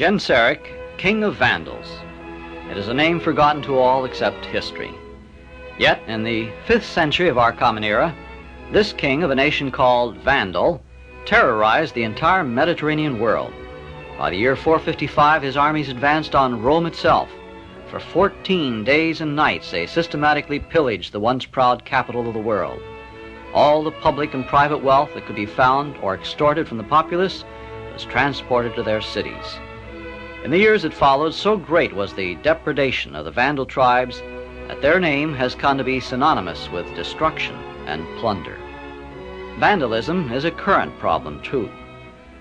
Genseric, king of Vandals. It is a name forgotten to all except history. Yet, in the 5th century of our common era, this king of a nation called Vandal terrorized the entire Mediterranean world. By the year 455, his armies advanced on Rome itself. For 14 days and nights, they systematically pillaged the once proud capital of the world. All the public and private wealth that could be found or extorted from the populace was transported to their cities. In the years that followed, so great was the depredation of the Vandal tribes that their name has come to be synonymous with destruction and plunder. Vandalism is a current problem, too.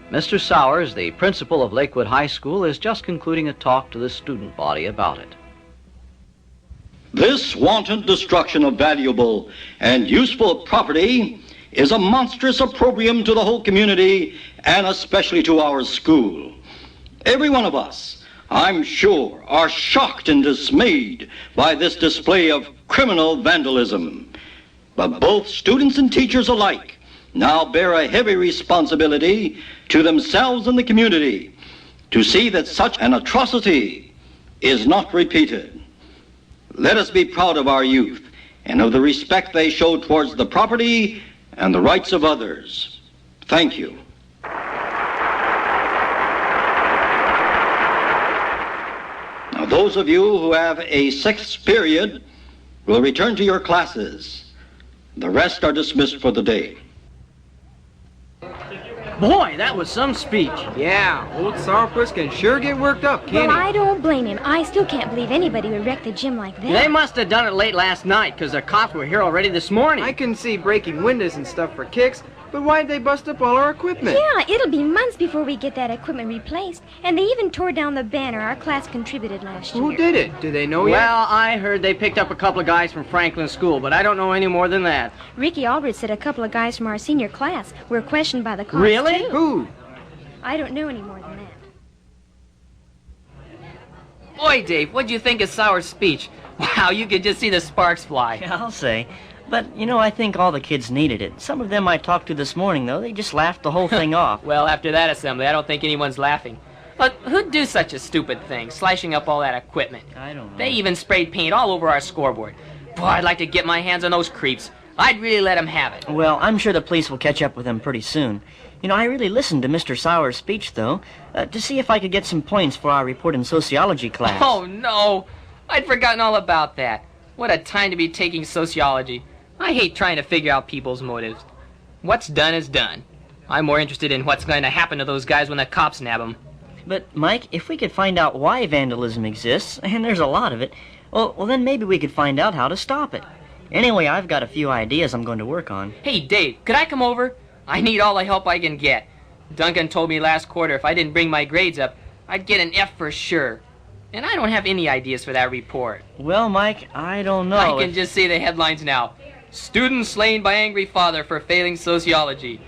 Mr. Sowers, the principal of Lakewood High School, is just concluding a talk to the student body about it. This wanton destruction of valuable and useful property is a monstrous opprobrium to the whole community and especially to our school. Every one of us, I'm sure, are shocked and dismayed by this display of criminal vandalism. But both students and teachers alike now bear a heavy responsibility to themselves and the community to see that such an atrocity is not repeated. Let us be proud of our youth and of the respect they show towards the property and the rights of others. Thank you. Now, those of you who have a 6th period will return to your classes. The rest are dismissed for the day. Boy, that was some speech. Yeah, old Sourpuss can sure get worked up, can't Well, he? I don't blame him. I still can't believe anybody would wreck the gym like that. They must have done it late last night, because the cops were here already this morning. I can see breaking windows and stuff for kicks, but why'd they bust up all our equipment? Yeah, it'll be months before we get that equipment replaced. And they even tore down the banner our class contributed last year. Who did it? Do they know yet? Well, I heard they picked up a couple of guys from Franklin School, but I don't know any more than that. Ricky Aldrich said a couple of guys from our senior class were questioned by the cops. Really? too. Who? I don't know any more than that. Boy, Dave, what'd you think of Sour's speech? Wow, you could just see the sparks fly. Yeah, I'll say. But, you know, I think all the kids needed it. Some of them I talked to this morning, though, they just laughed the whole thing off. Well, after that assembly, I don't think anyone's laughing. But who'd do such a stupid thing, slashing up all that equipment? I don't know. They even sprayed paint all over our scoreboard. Boy, I'd like to get my hands on those creeps. I'd really let them have it. Well, I'm sure the police will catch up with them pretty soon. You know, I really listened to Mr. Sowers' speech, though, to see if I could get some points for our report in sociology class. Oh, no. I'd forgotten all about that. What a time to be taking sociology. I hate trying to figure out people's motives. What's done is done. I'm more interested in what's going to happen to those guys when the cops nab them. But, Mike, if we could find out why vandalism exists, and there's a lot of it, well, then maybe we could find out how to stop it. Anyway, I've got a few ideas I'm going to work on. Hey, Dave, could I come over? I need all the help I can get. Duncan told me last quarter if I didn't bring my grades up, I'd get an F for sure. And I don't have any ideas for that report. Well, Mike, I don't know. I can just see the headlines now. Student slain by angry father for failing sociology.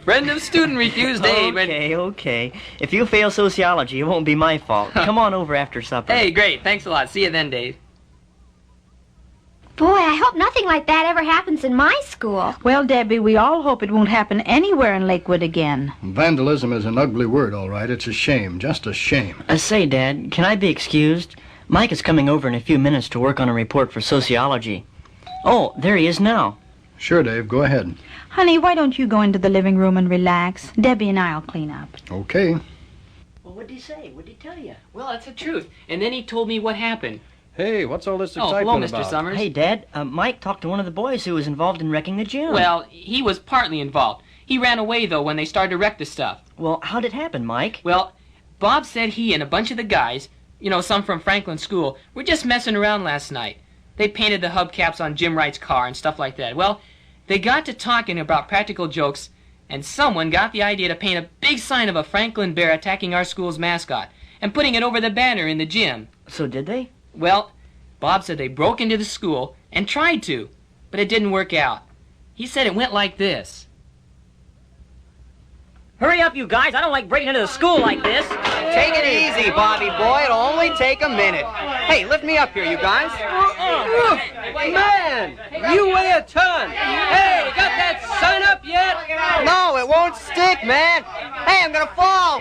Friend of student refused aid when... Okay. If you fail sociology, it won't be my fault. Come on over after supper. Hey, great. Thanks a lot. See you then, Dave. Boy, I hope nothing like that ever happens in my school. Well, Debbie, we all hope it won't happen anywhere in Lakewood again. Vandalism is an ugly word, all right. It's a shame, just a shame. Say, Dad, can I be excused? Mike is coming over in a few minutes to work on a report for sociology. Oh, there he is now. Sure, Dave, go ahead. Honey, why don't you go into the living room and relax? Debbie and I'll clean up. Okay. Well, what'd he say? What'd he tell you? Well, that's the truth. And then he told me what happened. Hey, what's all this Oh, excitement hello, Mr. about? Summers. Hey, Dad, Mike talked to one of the boys who was involved in wrecking the gym. Well, he was partly involved. He ran away, though, when they started to wreck the stuff. Well, how'd it happen, Mike? Well, Bob said he and a bunch of the guys, you know, some from Franklin School, were just messing around last night. They painted the hubcaps on Jim Wright's car and stuff like that. Well, they got to talking about practical jokes, and someone got the idea to paint a big sign of a Franklin bear attacking our school's mascot and putting it over the banner in the gym. So did they? Well, Bob said they broke into the school and tried to, but it didn't work out. He said it went like this. Hurry up, you guys. I don't like breaking into the school like this. Take it easy, Bobby boy. It'll only take a minute. Hey, lift me up here, you guys. Man, you weigh a ton. Hey, got that sun up yet? No, it won't stick, man. Hey, I'm gonna fall.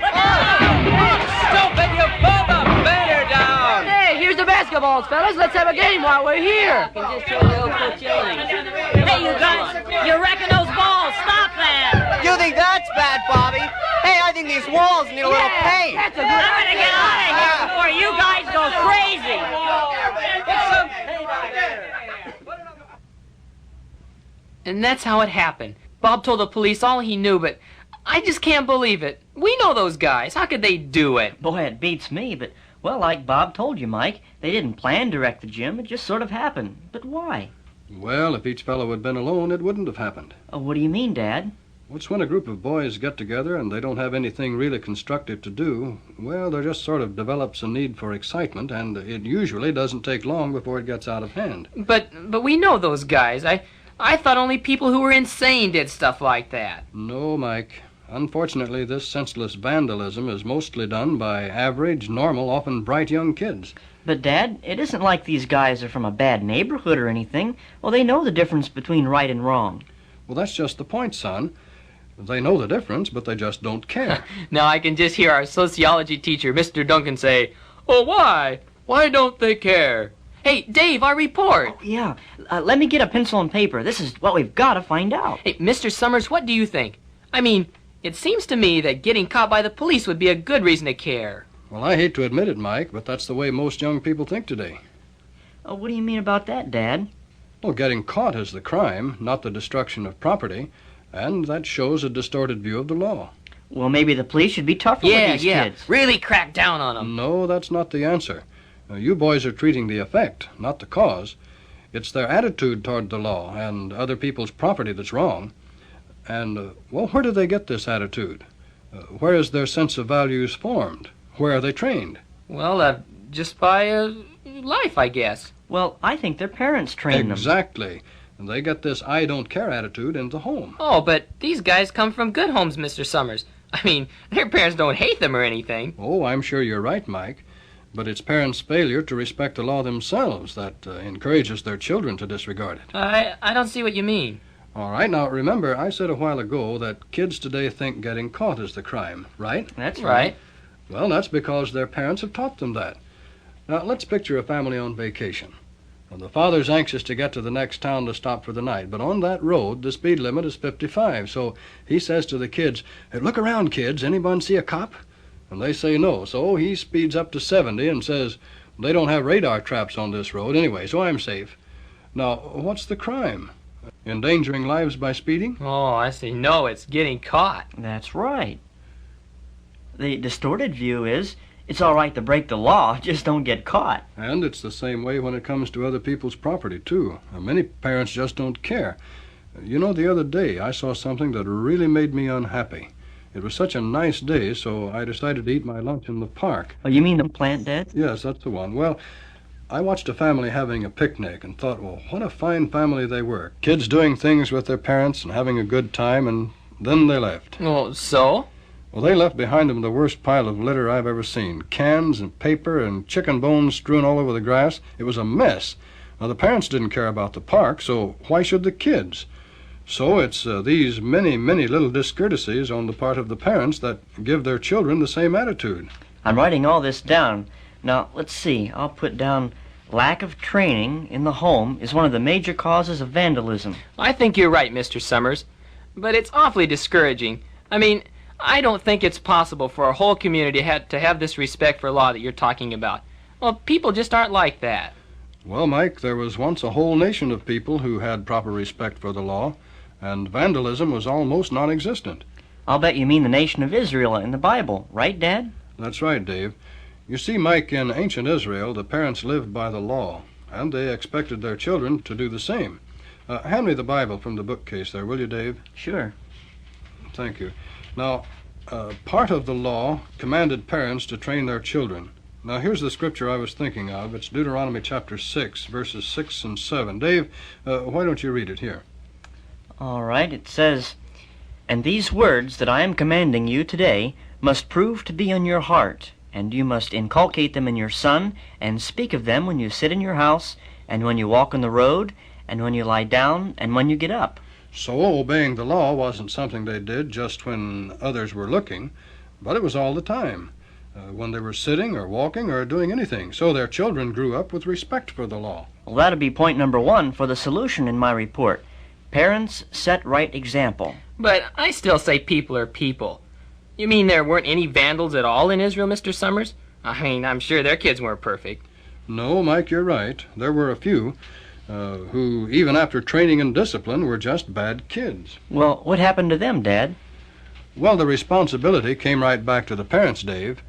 Stupid, you pulled the banner down. Hey, here's the basketballs, fellas. Let's have a game while we're here. Hey, you guys, you're wrecking those balls. Stop that. You think that's bad, Bobby? Hey, I think these walls need a little paint. That's a good I'm gonna get out of here before you guys go crazy. And that's how it happened. Bob told the police all he knew, but I just can't believe it. We know those guys. How could they do it? Boy, it beats me, but, well, like Bob told you, Mike, they didn't plan to wreck the gym. It just sort of happened. But why? Well, if each fellow had been alone, it wouldn't have happened. What do you mean, Dad? It's when a group of boys get together and they don't have anything really constructive to do, well, there just sort of develops a need for excitement, and it usually doesn't take long before it gets out of hand. But we know those guys. I thought only people who were insane did stuff like that. No, Mike. Unfortunately, this senseless vandalism is mostly done by average, normal, often bright young kids. But, Dad, it isn't like these guys are from a bad neighborhood or anything. Well, they know the difference between right and wrong. Well, that's just the point, son. They know the difference, but they just don't care. Now I can just hear our sociology teacher, Mr. Duncan, say, "Oh, why? Why don't they care?" Hey, Dave, our report. Oh, yeah. Let me get a pencil and paper. This is what we've got to find out. Hey, Mr. Summers, what do you think? I mean, it seems to me that getting caught by the police would be a good reason to care. Well, I hate to admit it, Mike, but that's the way most young people think today. What do you mean about that, Dad? Well, getting caught is the crime, not the destruction of property, and that shows a distorted view of the law. Well, maybe the police should be tougher with these kids. Really crack down on them. No, that's not the answer. You boys are treating the effect, not the cause. It's their attitude toward the law and other people's property that's wrong. And, well, where do they get this attitude? Where is their sense of values formed? Where are they trained? Well, just by life, I guess. Well, I think their parents train them. Exactly. And they get this I don't care attitude in the home. Oh, but these guys come from good homes, Mr. Summers. I mean, their parents don't hate them or anything. Oh, I'm sure you're right, Mike. But it's parents' failure to respect the law themselves that encourages their children to disregard it. I don't see what you mean. All right, now remember, I said a while ago that kids today think getting caught is the crime, right? That's right. Well, that's because their parents have taught them that. Now, let's picture a family on vacation. Well, the father's anxious to get to the next town to stop for the night, but on that road, the speed limit is 55, so he says to the kids, "Hey, look around, kids. Anyone see a cop?" And they say no, so he speeds up to 70 and says, "They don't have radar traps on this road anyway, so I'm safe." Now, what's the crime? Endangering lives by speeding? Oh, I see. No, it's getting caught. That's right. The distorted view is, it's all right to break the law, just don't get caught. And it's the same way when it comes to other people's property, too. Many parents just don't care. You know, the other day I saw something that really made me unhappy. It was such a nice day, so I decided to eat my lunch in the park. Oh, you mean the plant, Dad? Yes, that's the one. Well, I watched a family having a picnic and thought, well, what a fine family they were. Kids doing things with their parents and having a good time, and then they left. Well, so? Well, they left behind them the worst pile of litter I've ever seen. Cans and paper and chicken bones strewn all over the grass. It was a mess. Now, the parents didn't care about the park, so why should the kids? So it's these many, many little discourtesies on the part of the parents that give their children the same attitude. I'm writing all this down. Now, let's see. I'll put down lack of training in the home is one of the major causes of vandalism. I think you're right, Mr. Summers. But it's awfully discouraging. I mean, I don't think it's possible for a whole community to have this respect for law that you're talking about. Well, people just aren't like that. Well, Mike, there was once a whole nation of people who had proper respect for the law, and vandalism was almost non-existent. I'll bet you mean the nation of Israel in the Bible, right, Dad? That's right, Dave. You see, Mike, in ancient Israel, the parents lived by the law, and they expected their children to do the same. Hand me the Bible from the bookcase there, will you, Dave? Sure. Thank you. Now, part of the law commanded parents to train their children. Now, here's the scripture I was thinking of. It's Deuteronomy chapter 6, verses 6 and 7. Dave, why don't you read it here? All right. It says, And these words that I am commanding you today must prove to be in your heart, and you must inculcate them in your son, and speak of them when you sit in your house, and when you walk on the road, and when you lie down, and when you get up. So obeying the law wasn't something they did just when others were looking, but it was all the time, when they were sitting or walking or doing anything. So their children grew up with respect for the law. Well, that'll be point number 1 for the solution in my report. Parents set right example. But I still say people are people. You mean there weren't any vandals at all in Israel, Mr. Summers? I mean, I'm sure their kids weren't perfect. No, Mike, you're right. There were a few who, even after training and discipline, were just bad kids. Well, what happened to them, Dad? Well, the responsibility came right back to the parents, Dave.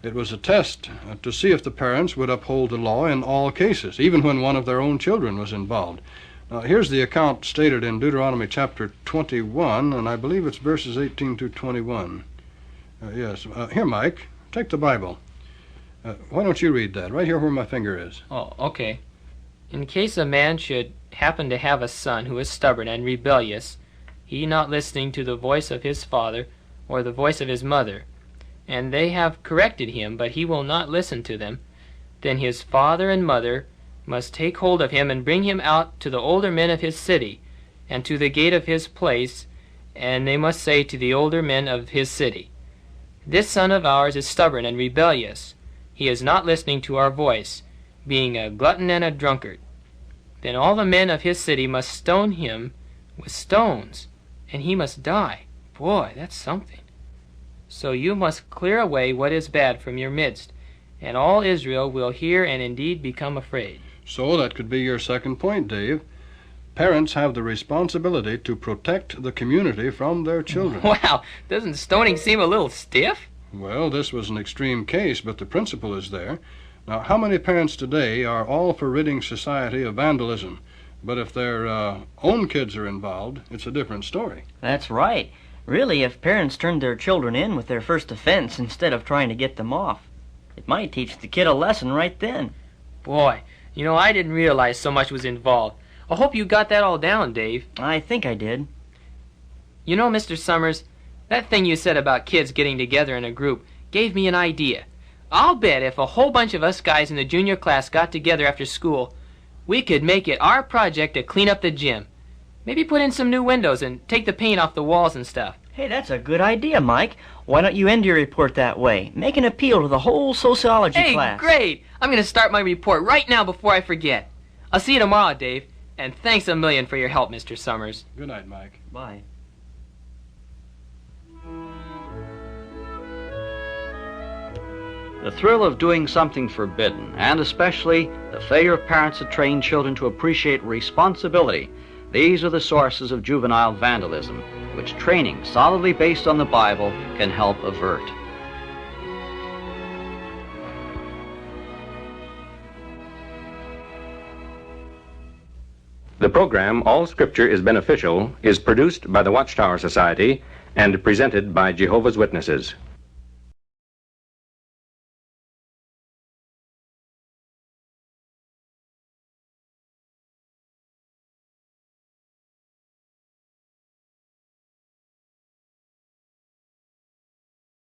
It was a test to see if the parents would uphold the law in all cases, even when one of their own children was involved. Now, here's the account stated in Deuteronomy chapter 21, and I believe it's verses 18 to 21. Yes. Here, Mike, take the Bible. Why don't you read that, right here where my finger is? Oh, okay. In case a man should happen to have a son who is stubborn and rebellious, he not listening to the voice of his father or the voice of his mother, and they have corrected him, but he will not listen to them, then his father and mother must take hold of him and bring him out to the older men of his city, and to the gate of his place, and they must say to the older men of his city, "This son of ours is stubborn and rebellious. He is not listening to our voice, being a glutton and a drunkard." Then all the men of his city must stone him with stones, and he must die. Boy, that's something. So you must clear away what is bad from your midst, and all Israel will hear and indeed become afraid. So that could be your second point, Dave. Parents have the responsibility to protect the community from their children. Wow, doesn't stoning seem a little stiff? Well, this was an extreme case, but the principle is there. Now, how many parents today are all for ridding society of vandalism? But if their own kids are involved, it's a different story. That's right. Really, if parents turned their children in with their first offense instead of trying to get them off, it might teach the kid a lesson right then. Boy, you know, I didn't realize so much was involved. I hope you got that all down, Dave. I think I did. You know, Mr. Summers, that thing you said about kids getting together in a group gave me an idea. I'll bet if a whole bunch of us guys in the junior class got together after school, we could make it our project to clean up the gym. Maybe put in some new windows and take the paint off the walls and stuff. Hey, that's a good idea, Mike. Why don't you end your report that way? Make an appeal to the whole sociology class. Hey, great! I'm going to start my report right now before I forget. I'll see you tomorrow, Dave. And thanks a million for your help, Mr. Summers. Good night, Mike. Bye. The thrill of doing something forbidden, and especially the failure of parents to train children to appreciate responsibility, these are the sources of juvenile vandalism, which training solidly based on the Bible can help avert. The program, All Scripture is Beneficial, is produced by the Watchtower Society and presented by Jehovah's Witnesses.